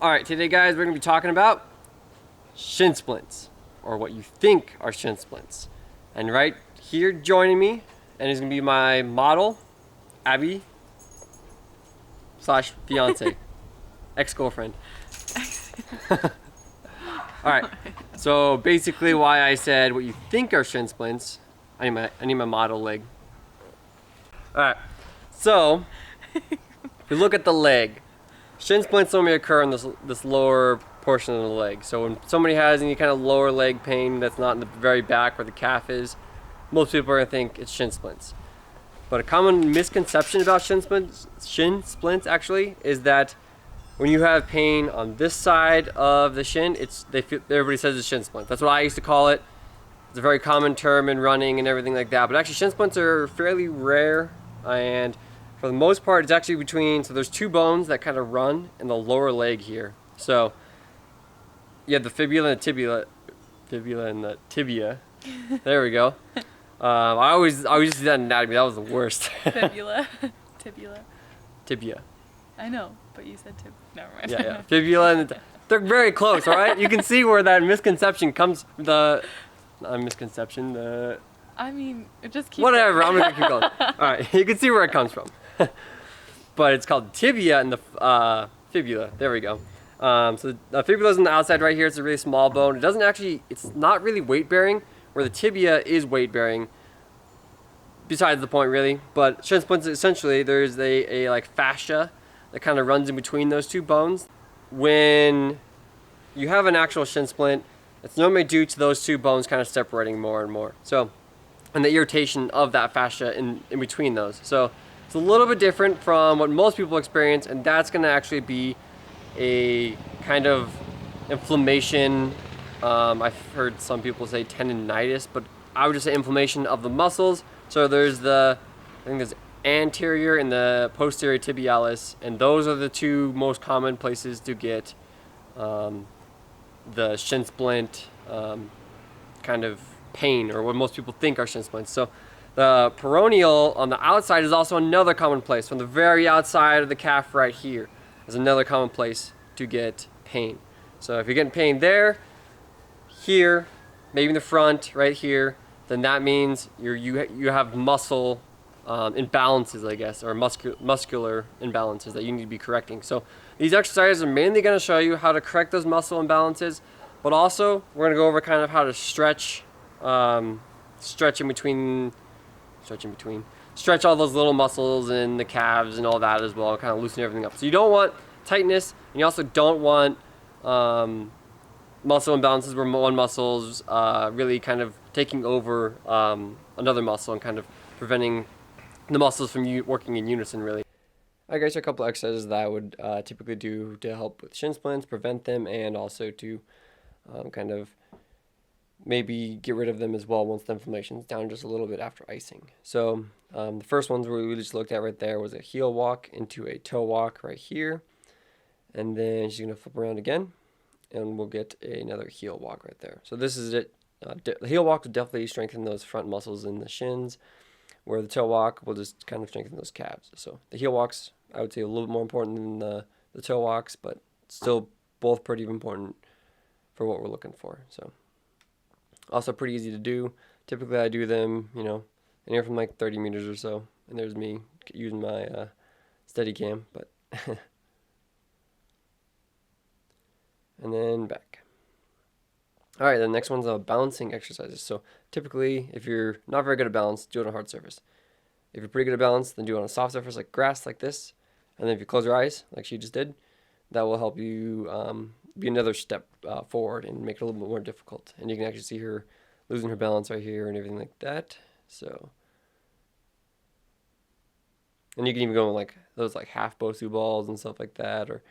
Alright, today guys, we're going to be talking about shin splints, or what you think are shin splints. And right here joining me, and is going to be my model, Abby, slash fiance, ex-girlfriend. Alright, so basically why I said what you think are shin splints, I need my model leg. Alright, so, if you look at the leg, shin splints normally occur in this lower portion of the leg. So when somebody has any kind of lower leg pain that's not in the very back where the calf is, most people are going to think it's shin splints. But a common misconception about shin splints actually, is that when you have pain on this side of the shin, everybody says it's shin splints. That's what I used to call it. It's a very common term in running and everything like that. But actually shin splints are fairly rare, and for the most part, it's actually between, so there's two bones that kind of run in the lower leg here. So you have the fibula and the tibia. There we go. I always used to do that in anatomy. That was the worst. Fibula. Tibia. I know, but you said never mind. Yeah. Fibula and they're very close, all right? You can see where that misconception comes. I mean, it just keeps. Whatever. I'm gonna keep going. All right, you can see where it comes from. But it's called tibia and the fibula. There we go. So the fibula is on the outside right here. It's a really small bone. It's not really weight bearing, where the tibia is weight bearing. Besides the point, really. But shin splints, essentially, there's a like fascia that kind of runs in between those two bones. When you have an actual shin splint, it's normally due to those two bones kind of separating more and more. So, and the irritation of that fascia in between those. So it's a little bit different from what most people experience, and that's going to actually be a kind of inflammation. I've heard some people say tendinitis, but I would just say inflammation of the muscles. So there's I think there's anterior and the posterior tibialis, and those are the two most common places to get the shin splint kind of pain, or what most people think are shin splints. So the peroneal on the outside is also another common place. From the very outside of the calf right here is another common place to get pain. So if you're getting pain there, here, maybe in the front, right here, then that means you have muscle imbalances, I guess, or muscular imbalances that you need to be correcting. So these exercises are mainly going to show you how to correct those muscle imbalances, but also we're going to go over kind of how to stretch all those little muscles in the calves and all that as well, kind of loosen everything up. So you don't want tightness, and you also don't want muscle imbalances where one muscle's really kind of taking over another muscle and kind of preventing the muscles from working in unison, really. I guess a couple exercises that I would typically do to help with shin splints, prevent them, and also to kind of maybe get rid of them as well once the inflammation is down just a little bit after icing. So the first ones we just looked at right there was a heel walk into a toe walk right here. And then she's going to flip around again, and we'll get another heel walk right there. So this is it. The heel walk will definitely strengthen those front muscles in the shins, where the toe walk will just kind of strengthen those calves. So the heel walks, I would say, a little bit more important than the toe walks, but still both pretty important for what we're looking for. So also pretty easy to do. Typically I do them, anywhere from like 30 meters or so. And there's me using my Steadicam, but and then back. All right, the next one's balancing exercises. So typically, if you're not very good at balance, do it on a hard surface. If you're pretty good at balance, then do it on a soft surface like grass, like this. And then if you close your eyes, like she just did, that will help you be another step forward and make it a little bit more difficult. And you can actually see her losing her balance right here and everything like that. So, and you can even go with like those like half Bosu balls and stuff like that, or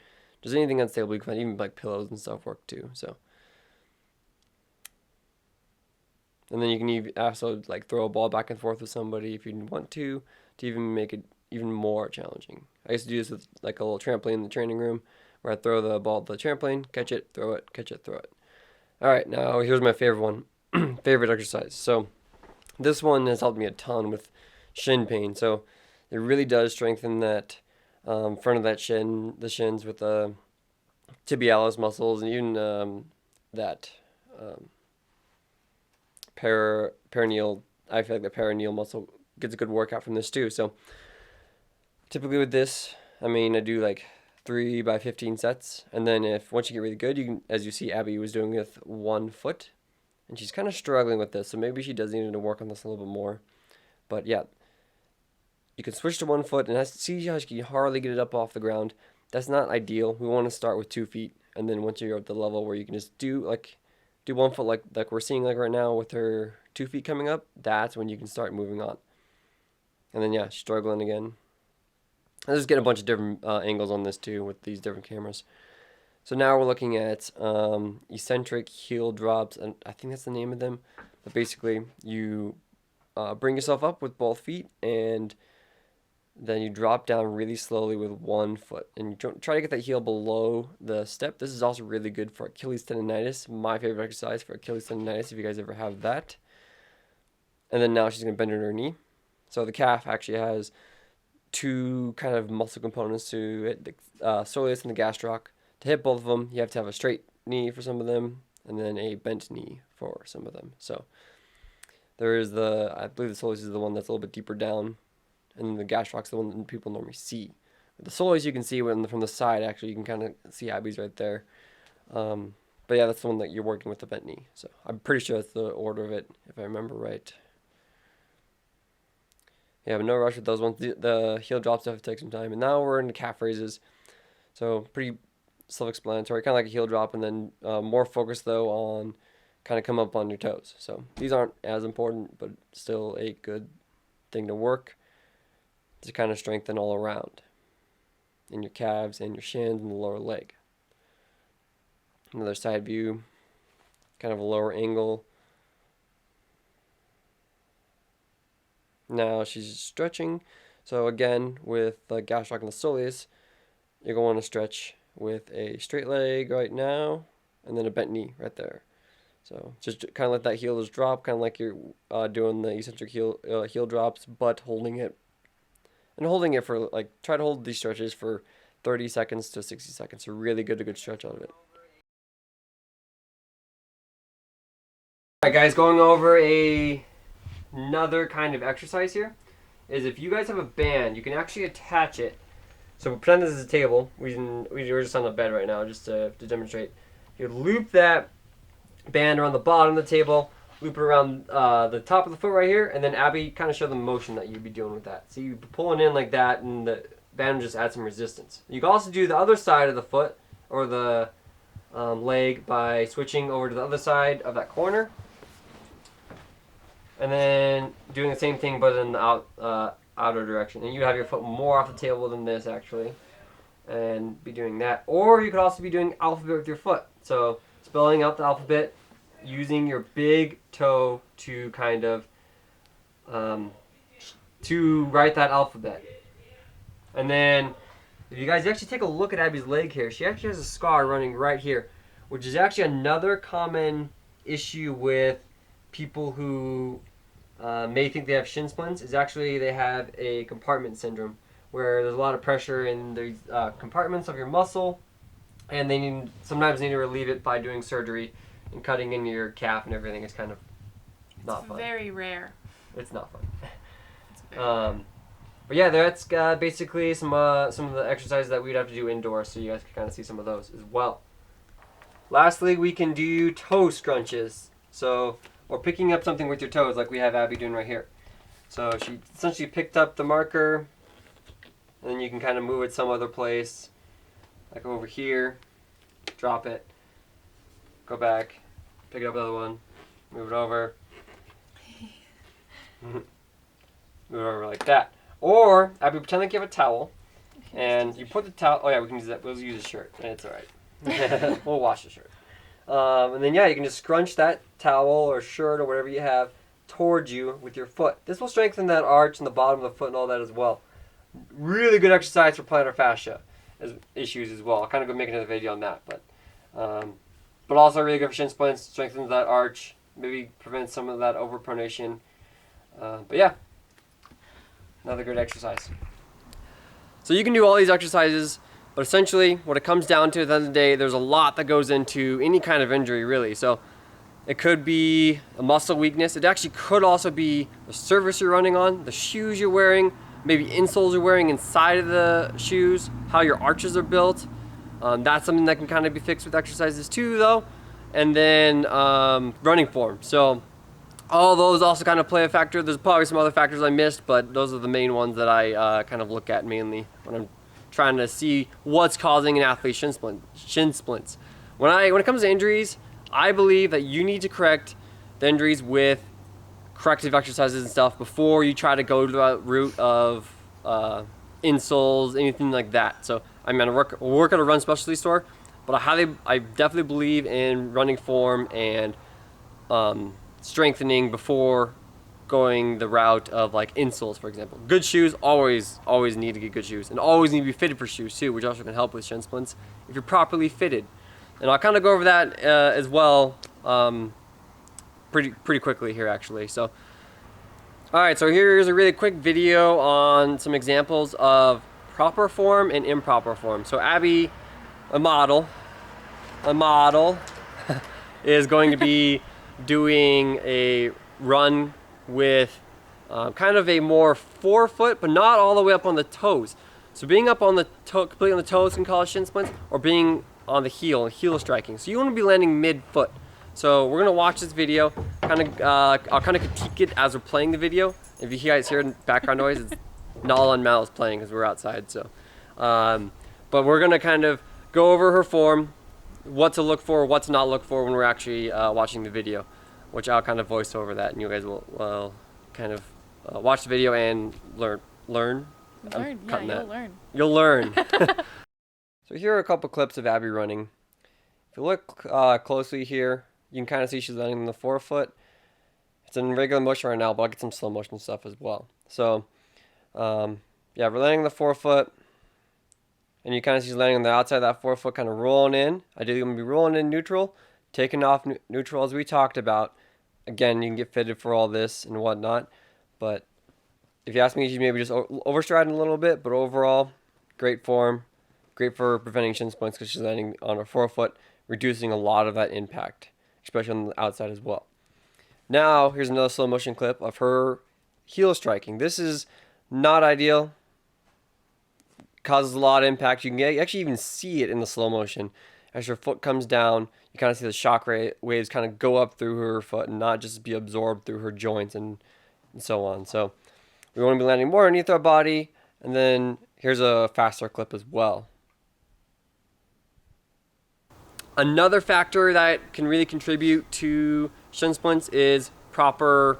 just anything unstable. You can find even like pillows and stuff work too. So, and then you can also like throw a ball back and forth with somebody if you want to even make it even more challenging. I used to do this with like a little trampoline in the training room, where I throw the ball at the trampoline, catch it, throw it, catch it, throw it. All right, now here's my favorite one, favorite exercise. So this one has helped me a ton with shin pain. So it really does strengthen that front of that shin, the shins with tibialis muscles, and even that um, perineal. I feel like the perineal muscle gets a good workout from this too. So typically with this, I mean, I do like 3 by 15 sets, and then if once you get really good, you can, as you see, Abby was doing with 1 foot, and she's kind of struggling with this, so maybe she does need to work on this a little bit more. But yeah, you can switch to 1 foot, and see how she can hardly get it up off the ground. That's not ideal. We want to start with 2 feet, and then once you're at the level where you can just do 1 foot, like we're seeing like right now with her 2 feet coming up, that's when you can start moving on. And then yeah, struggling again. Let's just get a bunch of different angles on this too with these different cameras. So now we're looking at eccentric heel drops, and I think that's the name of them. But basically, you bring yourself up with both feet, and then you drop down really slowly with 1 foot. And you try to get that heel below the step. This is also really good for Achilles tendonitis. My favorite exercise for Achilles tendonitis, if you guys ever have that. And then now she's going to bend her knee. So the calf actually has 2 kind of muscle components to it, the soleus and the gastroc. To hit both of them, you have to have a straight knee for some of them, and then a bent knee for some of them. So there is I believe the soleus is the one that's a little bit deeper down, and then the gastroc's the one that people normally see. With the soleus, you can see from the side, actually, you can kind of see Abby's right there. But yeah, that's the one that you're working with the bent knee. So I'm pretty sure that's the order of it, if I remember right. Yeah, but no rush with those ones. The heel drops have to take some time. And now we're into calf raises. So pretty self-explanatory, kind of like a heel drop, and then more focus though on kind of come up on your toes. So these aren't as important, but still a good thing to work to kind of strengthen all around in your calves and your shins and the lower leg. Another side view, kind of a lower angle. Now she's stretching. So again, with the gastroc and the soleus, you're going to stretch with a straight leg right now, and then a bent knee right there. So just kind of let that heel just drop, kind of like you're doing the eccentric heel drops, but holding it. And holding it for, try to hold these stretches for 30 seconds to 60 seconds. So really get a good stretch out of it. Alright guys, going over another kind of exercise here is if you guys have a band, you can actually attach it. So pretend this is a table. We're just on the bed right now just to demonstrate. You loop that band around the bottom of the table, loop it around the top of the foot right here, and then Abby kind of show the motion that you'd be doing with that. So you'd be pulling in like that, and the band just adds some resistance. You can also do the other side of the foot or the leg by switching over to the other side of that corner, and then doing the same thing but in the outer direction. And you have your foot more off the table than this actually, and be doing that. Or you could also be doing alphabet with your foot. So spelling out the alphabet using your big toe to kind of to write that alphabet. And then if you guys actually take a look at Abby's leg here, she actually has a scar running right here, which is actually another common issue with people who may think they have shin splints. Is actually they have a compartment syndrome where there's a lot of pressure in the compartments of your muscle, and they sometimes need to relieve it by doing surgery and cutting in your calf and everything. Is kind of not fun. It's very rare. It's not fun. It's very rare. But yeah, that's basically some of the exercises that we'd have to do indoors, so you guys can kind of see some of those as well. Lastly, we can do toe scrunches. So, or picking up something with your toes, like we have Abby doing right here. So she essentially picked up the marker, and then you can kind of move it some other place, like over here, drop it, go back, pick up the other one, move it over, move it over like that. Or, Abby, pretend like you have a towel, and you put the towel, oh yeah, we can use that, we'll use a shirt, it's alright. We'll wash the shirt. And then yeah, you can just scrunch that towel or shirt or whatever you have towards you with your foot. This will strengthen that arch in the bottom of the foot and all that as well. Really good exercise for plantar fascia issues as well. I'll kind of go make another video on that, but also really good for shin splints, strengthens that arch, maybe prevents some of that overpronation. But yeah, another good exercise. So you can do all these exercises But essentially, what it comes down to at the end of the day, there's a lot that goes into any kind of injury, really. So it could be a muscle weakness. It actually could also be the surface you're running on, the shoes you're wearing, maybe insoles you're wearing inside of the shoes, how your arches are built. That's something that can kind of be fixed with exercises too, though. And then running form. So all those also kind of play a factor. There's probably some other factors I missed, but those are the main ones that I kind of look at mainly when I'm trying to see what's causing an athlete's shin splints. When it comes to injuries, I believe that you need to correct the injuries with corrective exercises and stuff before you try to go to the route of insoles, anything like that. So I mean, I work at a run specialty store, but I definitely believe in running form and strengthening before going the route of like insoles, for example. Good shoes, always need to get good shoes, and always need to be fitted for shoes too, which also can help with shin splints if you're properly fitted. And I'll kind of go over that as well pretty quickly here, actually. So, all right, so here's a really quick video on some examples of proper form and improper form. So Abby, a model is going to be doing a run with kind of a more forefoot, but not all the way up on the toes. So being up on the completely on the toes can cause shin splints, or being on the heel striking. So you want to be landing mid-foot. So we're gonna watch this video. I'll kind of critique it as we're playing the video. If you guys hear background noise, it's Nala and Mal is playing because we're outside. So, but we're gonna kind of go over her form, what to look for, what to not look for when we're actually watching the video, which I'll kind of voice over that, and you guys will kind of watch the video and learn. Learn, yeah, you'll learn. You'll learn. So here are a couple clips of Abby running. If you look closely here, you can kind of see she's landing on the forefoot. It's in regular motion right now, but I'll get some slow motion stuff as well. So, yeah, we're landing on the forefoot, and you kind of see she's landing on the outside of that forefoot, kind of rolling in. Ideally, I'm going to be rolling in neutral, taking off neutral as we talked about. Again, you can get fitted for all this and whatnot, but if you ask me, she's maybe just overstriding a little bit, but overall, great form. Great for preventing shin splints because she's landing on her forefoot, reducing a lot of that impact, especially on the outside as well. Now, here's another slow motion clip of her heel striking. This is not ideal. Causes a lot of impact. You can actually even see it in the slow motion. As her foot comes down, you kind of see the shock waves kind of go up through her foot and not just be absorbed through her joints and so on. So we want to be landing more underneath our body. And then here's a faster clip as well. Another factor that can really contribute to shin splints is proper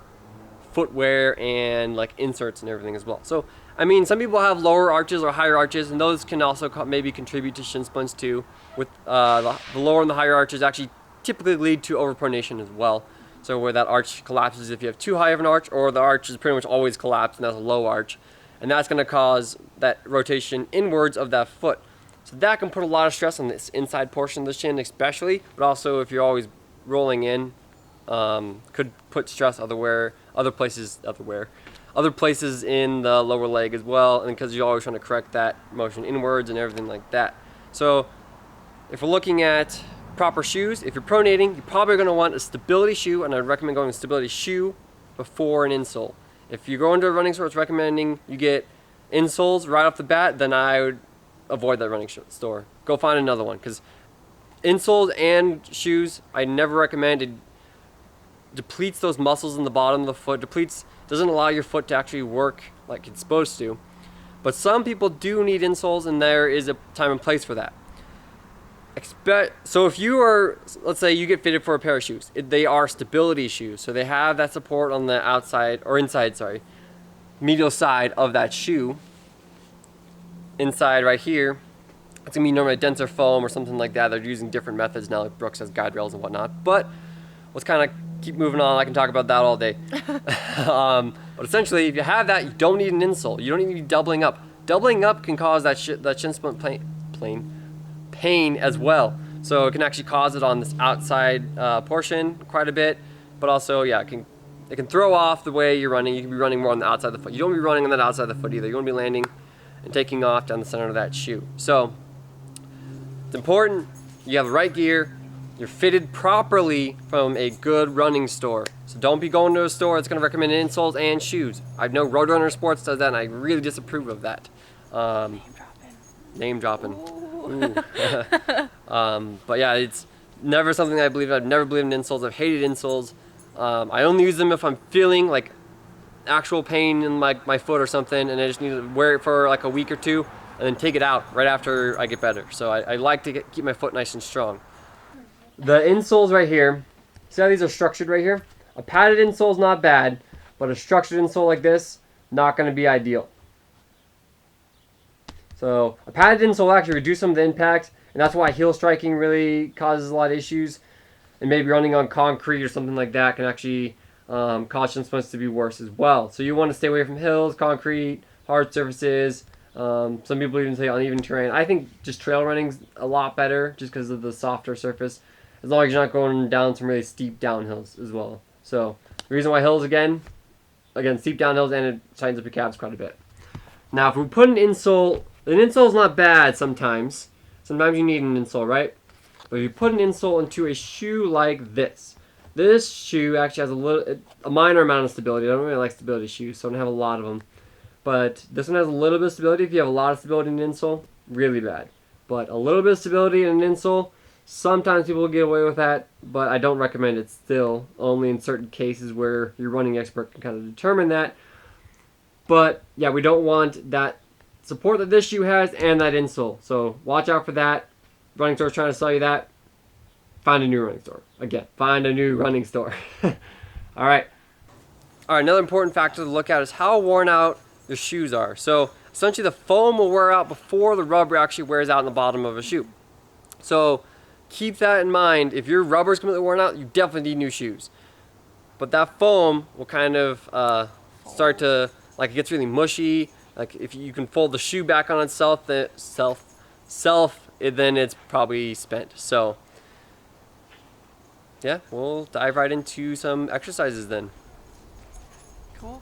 footwear and like inserts and everything as well. So, I mean, some people have lower arches or higher arches, and those can also maybe contribute to shin splints too. With the lower and the higher arches actually typically lead to overpronation as well. So where that arch collapses if you have too high of an arch, or the arch is pretty much always collapsed and that's a low arch. And that's going to cause that rotation inwards of that foot. So that can put a lot of stress on this inside portion of the shin especially, but also if you're always rolling in, could put stress other places in the lower leg as well, and because you're always trying to correct that motion inwards and everything like that. So if we're looking at proper shoes, if you're pronating, you're probably going to want a stability shoe, and I'd recommend going with a stability shoe before an insole. If you go into a running store, it's recommending you get insoles right off the bat, then I would avoid that running store. Go find another one, because insoles and shoes, I never recommend. It depletes those muscles in the bottom of the foot, doesn't allow your foot to actually work like it's supposed to. But some people do need insoles, and there is a time and place for that. So if you are, let's say you get fitted for a pair of shoes, they are stability shoes, so they have that support on the outside, or inside, medial side of that shoe. Inside right here, it's gonna be normally a denser foam or something like that. They're using different methods now, like Brooks has guide rails and whatnot. But let's kind of keep moving on. I can talk about that all day. But essentially, if you have that, you don't need an insole. You don't need to be doubling up. Doubling up can cause that shin splint pain as well. So it can actually cause it on this outside portion quite a bit. But also, yeah, it can throw off the way you're running. You can be running more on the outside of the foot. You don't want to be running on that outside of the foot either. You want to be landing and taking off down the center of that shoe. So It's important you have the right gear, you're fitted properly from a good running store. So don't be going to a store that's going to recommend insoles and shoes. I know Roadrunner Sports does that, and I really disapprove of that. Name dropping. Ooh. But yeah, it's never something I believe in. I've never believed in insoles. I've hated insoles. I only use them if I'm feeling like actual pain in my foot or something, and I just need to wear it for like a week or two and then take it out right after I get better. So I like to keep my foot nice and strong. The insoles right here, see how these are structured right here? A padded insole is not bad, but a structured insole like this, not going to be ideal. So a padded insole will actually reduce some of the impact, and that's why heel striking really causes a lot of issues. And maybe running on concrete or something like that can actually cause shin splints to be worse as well. So you want to stay away from hills, concrete, hard surfaces. Some people even say uneven terrain. I think just trail running's a lot better just because of the softer surface, as long as you're not going down some really steep downhills as well. So the reason why hills, again, steep downhills, and it tightens up your calves quite a bit. Now if we put an insole is not bad sometimes. Sometimes you need an insole, right? But if you put an insole into a shoe like this shoe actually has a minor amount of stability. I don't really like stability shoes, so I don't have a lot of them. But this one has a little bit of stability. If you have a lot of stability in an insole, really bad. But a little bit of stability in an insole, sometimes people will get away with that, but I don't recommend it still, only in certain cases where your running expert can kind of determine that. But yeah, we don't want that support that this shoe has and that insole. So watch out for that. Running stores trying to sell you that. Find a new running store. Again, find a new running store. All right. All right, another important factor to look at is how worn out your shoes are. So essentially the foam will wear out before the rubber actually wears out in the bottom of a shoe. So keep that in mind. If your rubber is completely worn out, you definitely need new shoes. But that foam will kind of start to, like, it gets really mushy. Like if you can fold the shoe back on itself, then it's probably spent. So yeah, we'll dive right into some exercises then. Cool.